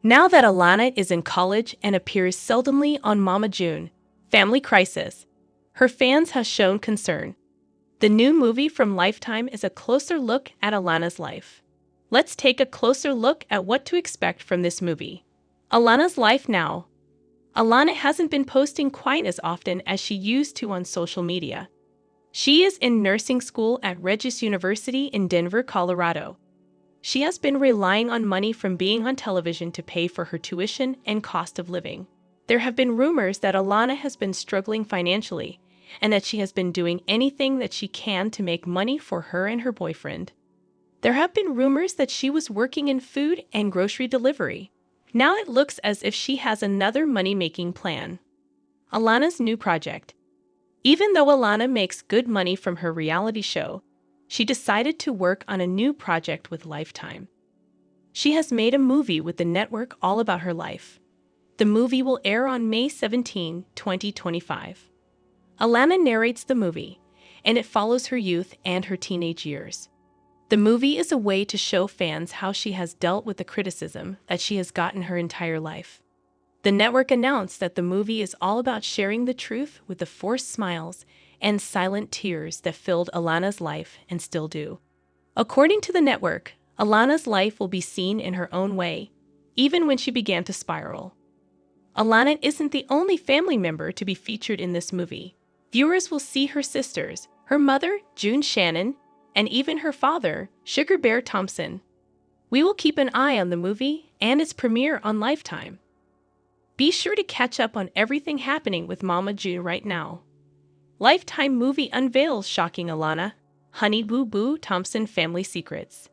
Now that Alana is in college and appears seldomly on Mama June, Family Crisis, her fans have shown concern. The new movie from Lifetime is a closer look at Alana's life. Let's take a closer look at what to expect from this movie. Alana's life now. Alana hasn't been posting quite as often as she used to on social media. She is in nursing school at Regis University in Denver, Colorado. She has been relying on money from being on television to pay for her tuition and cost of living. There have been rumors that Alana has been struggling financially and that she has been doing anything that she can to make money for her and her boyfriend. There have been rumors that she was working in food and grocery delivery. Now it looks as if she has another money-making plan. Alana's new project. Even though Alana makes good money from her reality show, she decided to work on a new project with Lifetime. She has made a movie with the network all about her life. The movie will air on May 17, 2025. Alana narrates the movie, and it follows her youth and her teenage years. The movie is a way to show fans how she has dealt with the criticism that she has gotten her entire life. The network announced that the movie is all about sharing the truth with the forced smiles and silent tears that filled Alana's life and still do. According to the network, Alana's life will be seen in her own way, even when she began to spiral. Alana isn't the only family member to be featured in this movie. Viewers will see her sisters, her mother, June Shannon, and even her father, Sugar Bear Thompson. We will keep an eye on the movie and its premiere on Lifetime. Be sure to catch up on everything happening with Mama June right now. Lifetime movie unveils shocking Alana, Honey Boo Boo Thompson family secrets.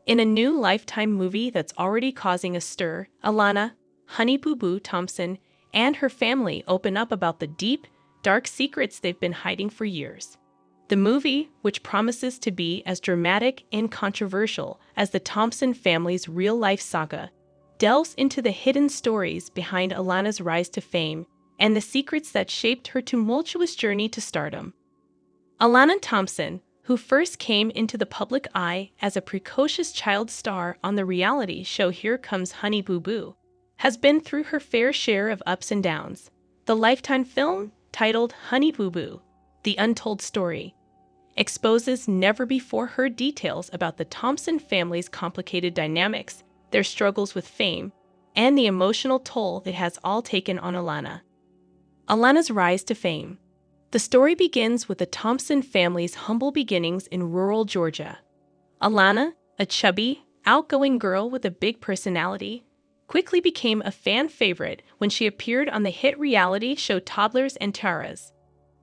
In a new Lifetime movie that's already causing a stir, Alana, Honey Boo Boo Thompson, and her family open up about the deep, dark secrets they've been hiding for years. The movie, which promises to be as dramatic and controversial as the Thompson family's real-life saga, delves into the hidden stories behind Alana's rise to fame and the secrets that shaped her tumultuous journey to stardom. Alana Thompson, who first came into the public eye as a precocious child star on the reality show Here Comes Honey Boo Boo, has been through her fair share of ups and downs. The Lifetime film, titled Honey Boo Boo, The Untold Story, exposes never-before-heard details about the Thompson family's complicated dynamics, their struggles with fame, and the emotional toll it has all taken on Alana. Alana's rise to fame. The story begins with the Thompson family's humble beginnings in rural Georgia. Alana, a chubby, outgoing girl with a big personality, quickly became a fan favorite when she appeared on the hit reality show Toddlers and Tiaras.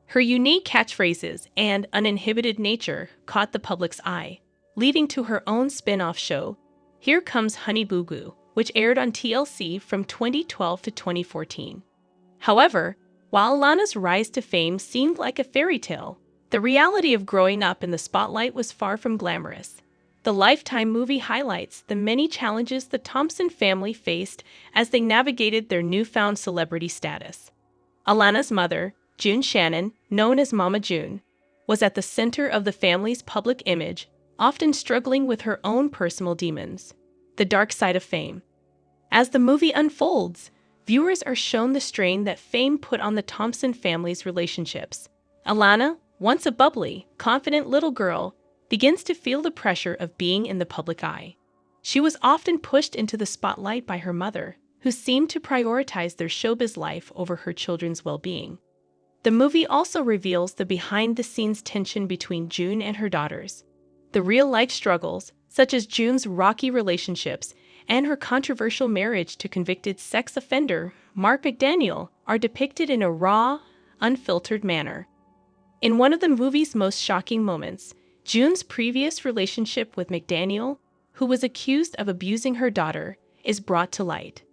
Her unique catchphrases and uninhibited nature caught the public's eye, leading to her own spin-off show, Here Comes Honey Boo Boo, which aired on TLC from 2012 to 2014. However, while Alana's rise to fame seemed like a fairy tale, the reality of growing up in the spotlight was far from glamorous. The Lifetime movie highlights the many challenges the Thompson family faced as they navigated their newfound celebrity status. Alana's mother, June Shannon, known as Mama June, was at the center of the family's public image, often struggling with her own personal demons. The dark side of fame. As the movie unfolds, viewers are shown the strain that fame put on the Thompson family's relationships. Alana, once a bubbly, confident little girl, begins to feel the pressure of being in the public eye. She was often pushed into the spotlight by her mother, who seemed to prioritize their showbiz life over her children's well-being. The movie also reveals the behind-the-scenes tension between June and her daughters. The real-life struggles, such as June's rocky relationships and her controversial marriage to convicted sex offender Mark McDaniel, are depicted in a raw, unfiltered manner. In one of the movie's most shocking moments, June's previous relationship with McDaniel, who was accused of abusing her daughter, is brought to light.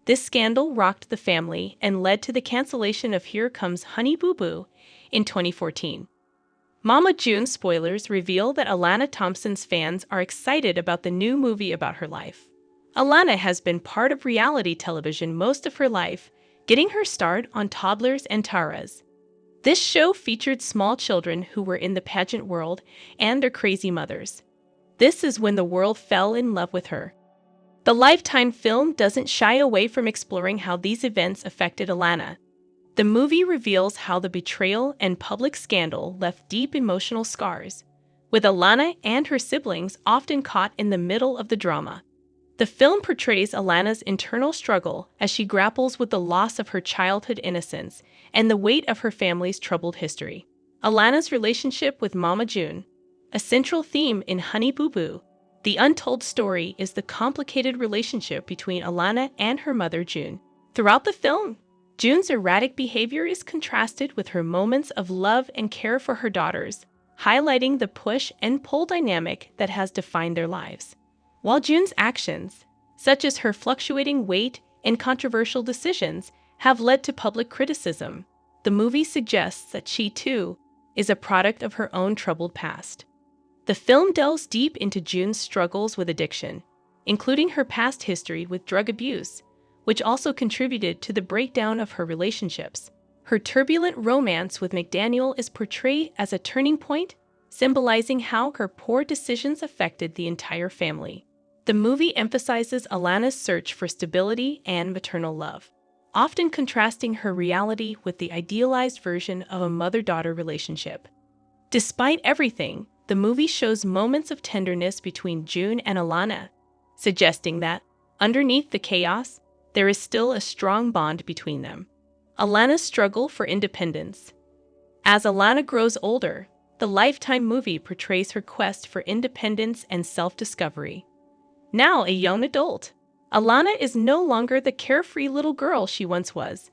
This scandal rocked the family and led to the cancellation of Here Comes Honey Boo Boo in 2014. Mama June spoilers reveal that Alana Thompson's fans are excited about the new movie about her life. Alana has been part of reality television most of her life, getting her start on Toddlers and Tiaras. This show featured small children who were in the pageant world and their crazy mothers. This is when the world fell in love with her. The Lifetime film doesn't shy away from exploring how these events affected Alana. The movie reveals how the betrayal and public scandal left deep emotional scars, with Alana and her siblings often caught in the middle of the drama. The film portrays Alana's internal struggle as she grapples with the loss of her childhood innocence and the weight of her family's troubled history. Alana's relationship with Mama June, a central theme in Honey Boo Boo. The untold story is the complicated relationship between Alana and her mother June. Throughout the film, June's erratic behavior is contrasted with her moments of love and care for her daughters, highlighting the push and pull dynamic that has defined their lives. While June's actions, such as her fluctuating weight and controversial decisions, have led to public criticism, the movie suggests that she, too, is a product of her own troubled past. The film delves deep into June's struggles with addiction, including her past history with drug abuse, which also contributed to the breakdown of her relationships. Her turbulent romance with McDaniel is portrayed as a turning point, symbolizing how her poor decisions affected the entire family. The movie emphasizes Alana's search for stability and maternal love, often contrasting her reality with the idealized version of a mother-daughter relationship. Despite everything, the movie shows moments of tenderness between June and Alana, suggesting that, underneath the chaos, there is still a strong bond between them. Alana's struggle for independence. As Alana grows older, the Lifetime movie portrays her quest for independence and self-discovery. Now a young adult, Alana is no longer the carefree little girl she once was.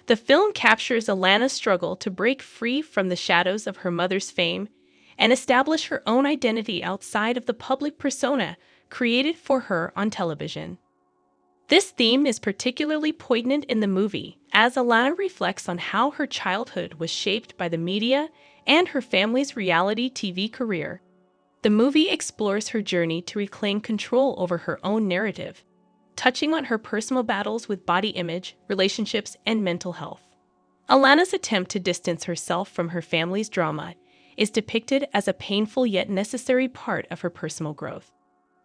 The film captures Alana's struggle to break free from the shadows of her mother's fame and establish her own identity outside of the public persona created for her on television. This theme is particularly poignant in the movie, as Alana reflects on how her childhood was shaped by the media and her family's reality TV career. The movie explores her journey to reclaim control over her own narrative, touching on her personal battles with body image, relationships, and mental health. Alana's attempt to distance herself from her family's drama is depicted as a painful yet necessary part of her personal growth.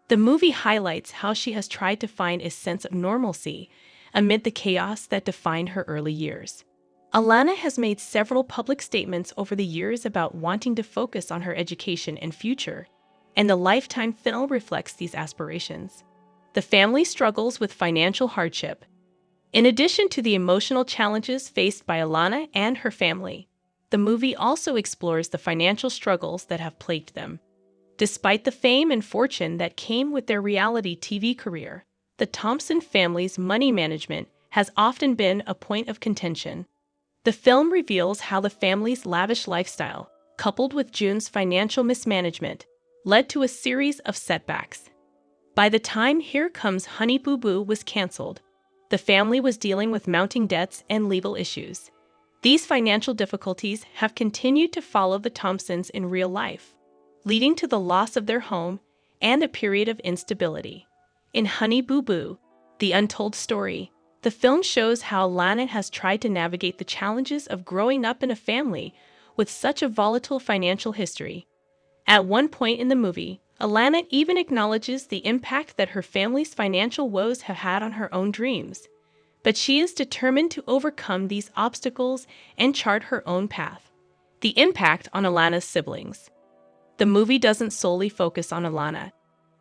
The movie highlights how she has tried to find a sense of normalcy amid the chaos that defined her early years. Alana has made several public statements over the years about wanting to focus on her education and future, and the Lifetime film reflects these aspirations. The family struggles with financial hardship. In addition to the emotional challenges faced by Alana and her family, the movie also explores the financial struggles that have plagued them. Despite the fame and fortune that came with their reality TV career, the Thompson family's money management has often been a point of contention. The film reveals how the family's lavish lifestyle, coupled with June's financial mismanagement, led to a series of setbacks. By the time Here Comes Honey Boo Boo was canceled, the family was dealing with mounting debts and legal issues. These financial difficulties have continued to follow the Thompsons in real life, leading to the loss of their home and a period of instability. In Honey Boo Boo, The Untold Story, the film shows how Alana has tried to navigate the challenges of growing up in a family with such a volatile financial history. At one point in the movie, Alana even acknowledges the impact that her family's financial woes have had on her own dreams, but she is determined to overcome these obstacles and chart her own path. The impact on Alana's siblings. The movie doesn't solely focus on Alana.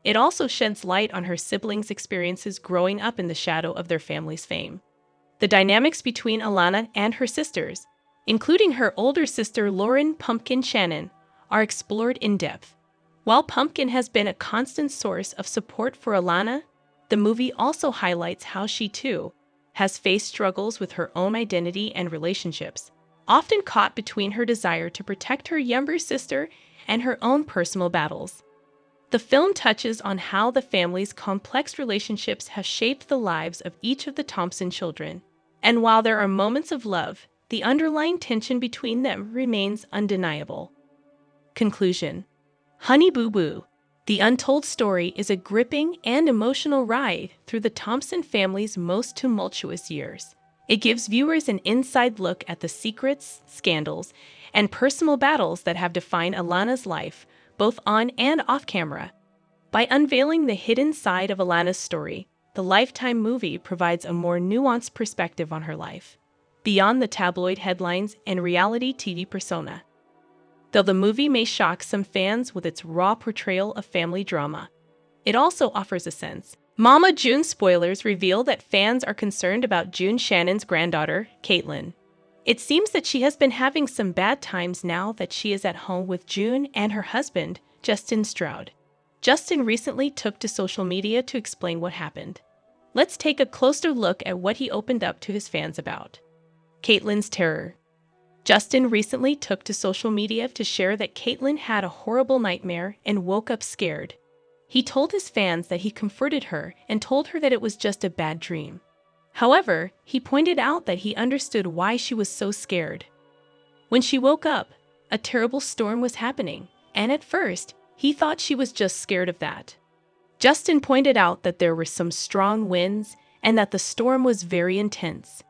It also sheds light on her siblings' experiences growing up in the shadow of their family's fame. The dynamics between Alana and her sisters, including her older sister Lauren "Pumpkin" Shannon, are explored in depth. While Pumpkin has been a constant source of support for Alana, the movie also highlights how she, too, has faced struggles with her own identity and relationships, often caught between her desire to protect her younger sister and her own personal battles. The film touches on how the family's complex relationships have shaped the lives of each of the Thompson children, and while there are moments of love, the underlying tension between them remains undeniable. Conclusion. Honey Boo Boo, The Untold Story is a gripping and emotional ride through the Thompson family's most tumultuous years. It gives viewers an inside look at the secrets, scandals, and personal battles that have defined Alana's life, both on and off camera. By unveiling the hidden side of Alana's story, the Lifetime movie provides a more nuanced perspective on her life, beyond the tabloid headlines and reality TV persona. Though the movie may shock some fans with its raw portrayal of family drama, it also offers a sense. Mama June spoilers reveal that fans are concerned about June Shannon's granddaughter, Caitlyn. It seems that she has been having some bad times now that she is at home with June and her husband, Justin Stroud. Justin recently took to social media to explain what happened. Let's take a closer look at what he opened up to his fans about. Caitlyn's terror. Justin recently took to social media to share that Caitlyn had a horrible nightmare and woke up scared. He told his fans that he comforted her and told her that it was just a bad dream. However, he pointed out that he understood why she was so scared. When she woke up, a terrible storm was happening, and at first, he thought she was just scared of that. Justin pointed out that there were some strong winds and that the storm was very intense.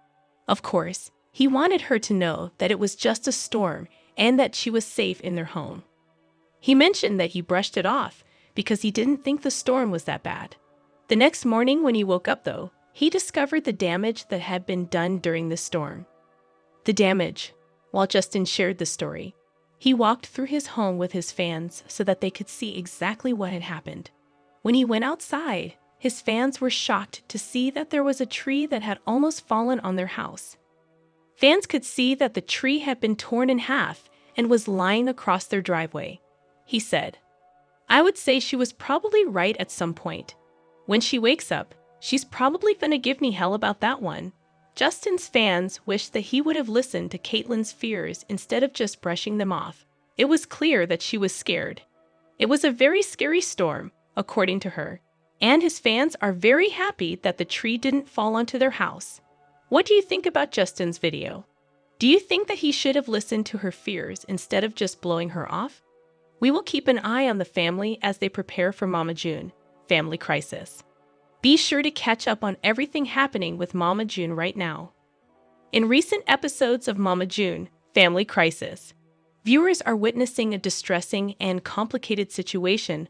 Of course, he wanted her to know that it was just a storm and that she was safe in their home. He mentioned that he brushed it off because he didn't think the storm was that bad. The next morning when he woke up, though, he discovered the damage that had been done during the storm. The damage. While Justin shared the story, he walked through his home with his fans so that they could see exactly what had happened. When he went outside, his fans were shocked to see that there was a tree that had almost fallen on their house. Fans could see that the tree had been torn in half and was lying across their driveway. He said, "I would say she was probably right at some point. When she wakes up, she's probably gonna give me hell about that one." Justin's fans wished that he would have listened to Caitlyn's fears instead of just brushing them off. It was clear that she was scared. It was a very scary storm, according to her, and his fans are very happy that the tree didn't fall onto their house. What do you think about Justin's video? Do you think that he should have listened to her fears instead of just blowing her off? We will keep an eye on the family as they prepare for Mama June, Family Crisis. Be sure to catch up on everything happening with Mama June right now. In recent episodes of Mama June, Family Crisis, viewers are witnessing a distressing and complicated situation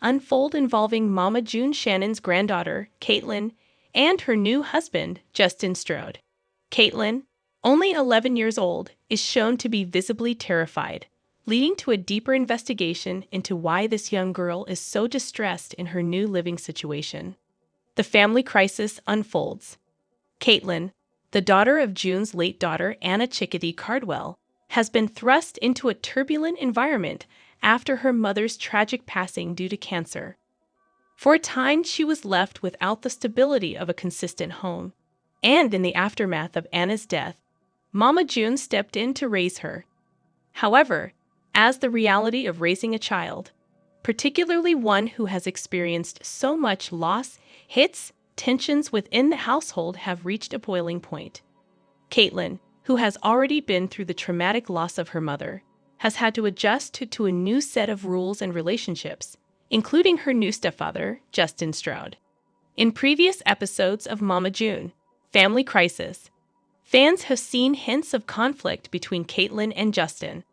unfold involving Mama June Shannon's granddaughter, Caitlyn, and her new husband, Justin Stroud. Caitlyn, only 11 years old, is shown to be visibly terrified, leading to a deeper investigation into why this young girl is so distressed in her new living situation. The family crisis unfolds. Caitlyn, the daughter of June's late daughter Anna Chickadee Cardwell, has been thrust into a turbulent environment after her mother's tragic passing due to cancer. For a time, she was left without the stability of a consistent home, and in the aftermath of Anna's death, Mama June stepped in to raise her. However, as the reality of raising a child, particularly one who has experienced so much loss, hits, tensions within the household have reached a boiling point. Caitlyn, who has already been through the traumatic loss of her mother, has had to adjust to a new set of rules and relationships, including her new stepfather, Justin Stroud. In previous episodes of Mama June, Family Crisis, fans have seen hints of conflict between Caitlyn and Justin,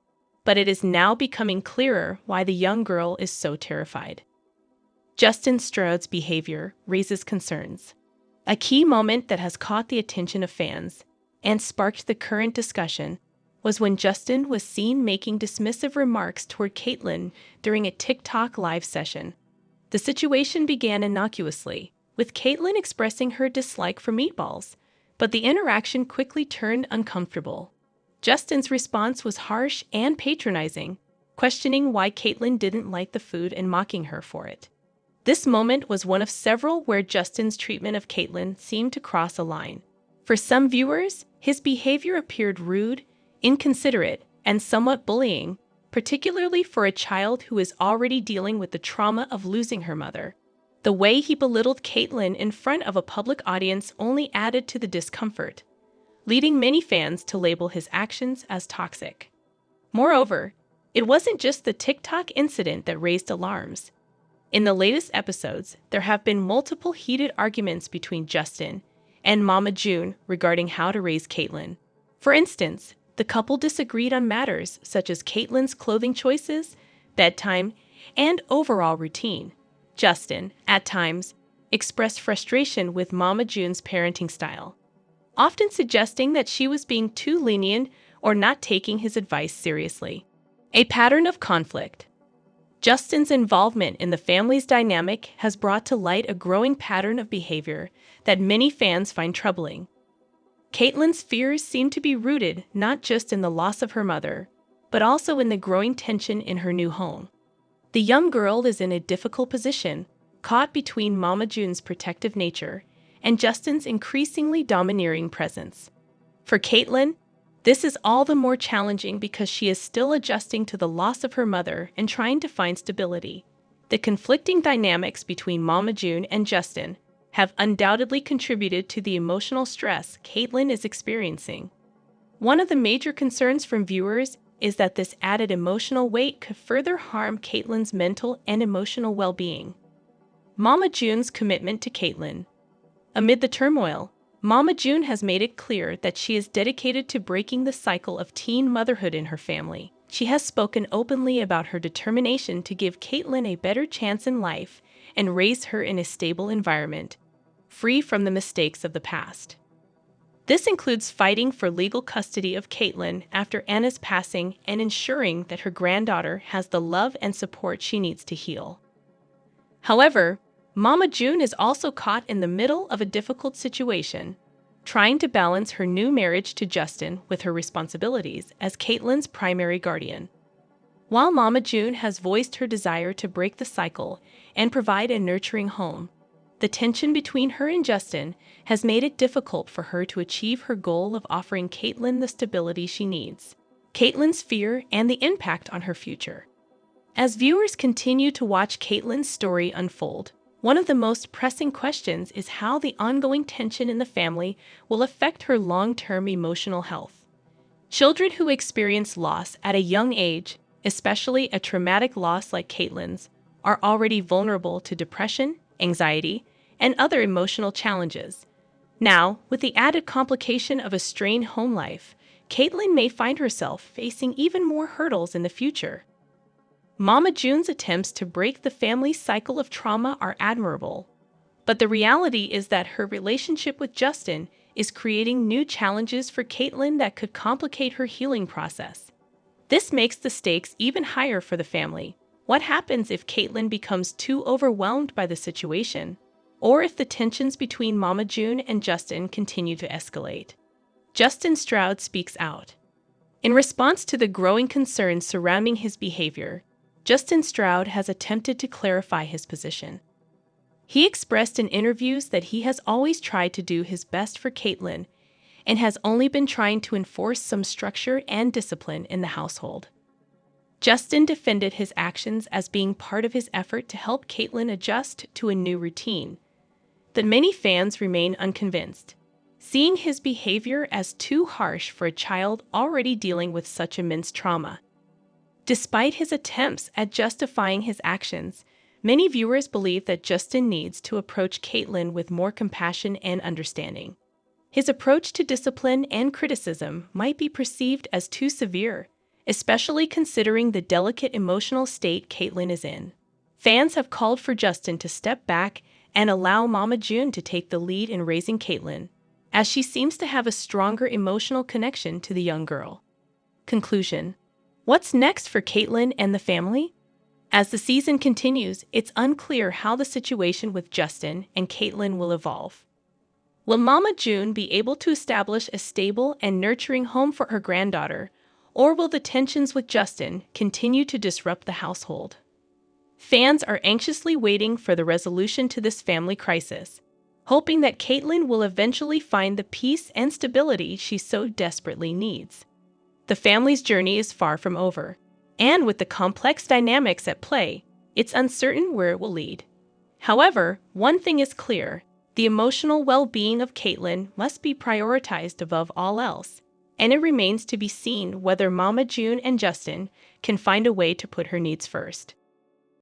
but it is now becoming clearer why the young girl is so terrified. Justin Stroud's behavior raises concerns. A key moment that has caught the attention of fans and sparked the current discussion was when Justin was seen making dismissive remarks toward Caitlyn during a TikTok live session. The situation began innocuously, with Caitlyn expressing her dislike for meatballs, but the interaction quickly turned uncomfortable. Justin's response was harsh and patronizing, questioning why Caitlyn didn't like the food and mocking her for it. This moment was one of several where Justin's treatment of Caitlyn seemed to cross a line. For some viewers, his behavior appeared rude, inconsiderate, and somewhat bullying, particularly for a child who is already dealing with the trauma of losing her mother. The way he belittled Caitlyn in front of a public audience only added to the discomfort, leading many fans to label his actions as toxic. Moreover, it wasn't just the TikTok incident that raised alarms. In the latest episodes, there have been multiple heated arguments between Justin and Mama June regarding how to raise Caitlyn. For instance, the couple disagreed on matters such as Caitlyn's clothing choices, bedtime, and overall routine. Justin, at times, expressed frustration with Mama June's parenting style, often suggesting that she was being too lenient or not taking his advice seriously. A pattern of conflict. Justin's involvement in the family's dynamic has brought to light a growing pattern of behavior that many fans find troubling. Caitlyn's fears seem to be rooted not just in the loss of her mother, but also in the growing tension in her new home. The young girl is in a difficult position, caught between Mama June's protective nature and Justin's increasingly domineering presence. For Caitlyn, this is all the more challenging because she is still adjusting to the loss of her mother and trying to find stability. The conflicting dynamics between Mama June and Justin have undoubtedly contributed to the emotional stress Caitlyn is experiencing. One of the major concerns from viewers is that this added emotional weight could further harm Caitlyn's mental and emotional well-being. Mama June's commitment to Caitlyn. Amid the turmoil, Mama June has made it clear that she is dedicated to breaking the cycle of teen motherhood in her family. She has spoken openly about her determination to give Caitlyn a better chance in life and raise her in a stable environment, free from the mistakes of the past. This includes fighting for legal custody of Caitlyn after Anna's passing and ensuring that her granddaughter has the love and support she needs to heal. However, Mama June is also caught in the middle of a difficult situation, trying to balance her new marriage to Justin with her responsibilities as Caitlyn's primary guardian. While Mama June has voiced her desire to break the cycle and provide a nurturing home, the tension between her and Justin has made it difficult for her to achieve her goal of offering Caitlyn the stability she needs. Caitlyn's fear and the impact on her future. As viewers continue to watch Caitlyn's story unfold, one of the most pressing questions is how the ongoing tension in the family will affect her long-term emotional health. Children who experience loss at a young age, especially a traumatic loss like Caitlyn's, are already vulnerable to depression, anxiety, and other emotional challenges. Now, with the added complication of a strained home life, Caitlyn may find herself facing even more hurdles in the future. Mama June's attempts to break the family's cycle of trauma are admirable, but the reality is that her relationship with Justin is creating new challenges for Caitlyn that could complicate her healing process. This makes the stakes even higher for the family. What happens if Caitlyn becomes too overwhelmed by the situation, or if the tensions between Mama June and Justin continue to escalate? Justin Stroud speaks out. In response to the growing concerns surrounding his behavior, Justin Stroud has attempted to clarify his position. He expressed in interviews that he has always tried to do his best for Caitlyn and has only been trying to enforce some structure and discipline in the household. Justin defended his actions as being part of his effort to help Caitlyn adjust to a new routine. But many fans remain unconvinced, seeing his behavior as too harsh for a child already dealing with such immense trauma. Despite his attempts at justifying his actions, many viewers believe that Justin needs to approach Caitlyn with more compassion and understanding. His approach to discipline and criticism might be perceived as too severe, especially considering the delicate emotional state Caitlyn is in. Fans have called for Justin to step back and allow Mama June to take the lead in raising Caitlyn, as she seems to have a stronger emotional connection to the young girl. Conclusion. What's next for Caitlyn and the family? As the season continues, it's unclear how the situation with Justin and Caitlyn will evolve. Will Mama June be able to establish a stable and nurturing home for her granddaughter, or will the tensions with Justin continue to disrupt the household? Fans are anxiously waiting for the resolution to this family crisis, hoping that Caitlyn will eventually find the peace and stability she so desperately needs. The family's journey is far from over, and with the complex dynamics at play, it's uncertain where it will lead. However, one thing is clear: the emotional well-being of Caitlyn must be prioritized above all else, and it remains to be seen whether Mama June and Justin can find a way to put her needs first.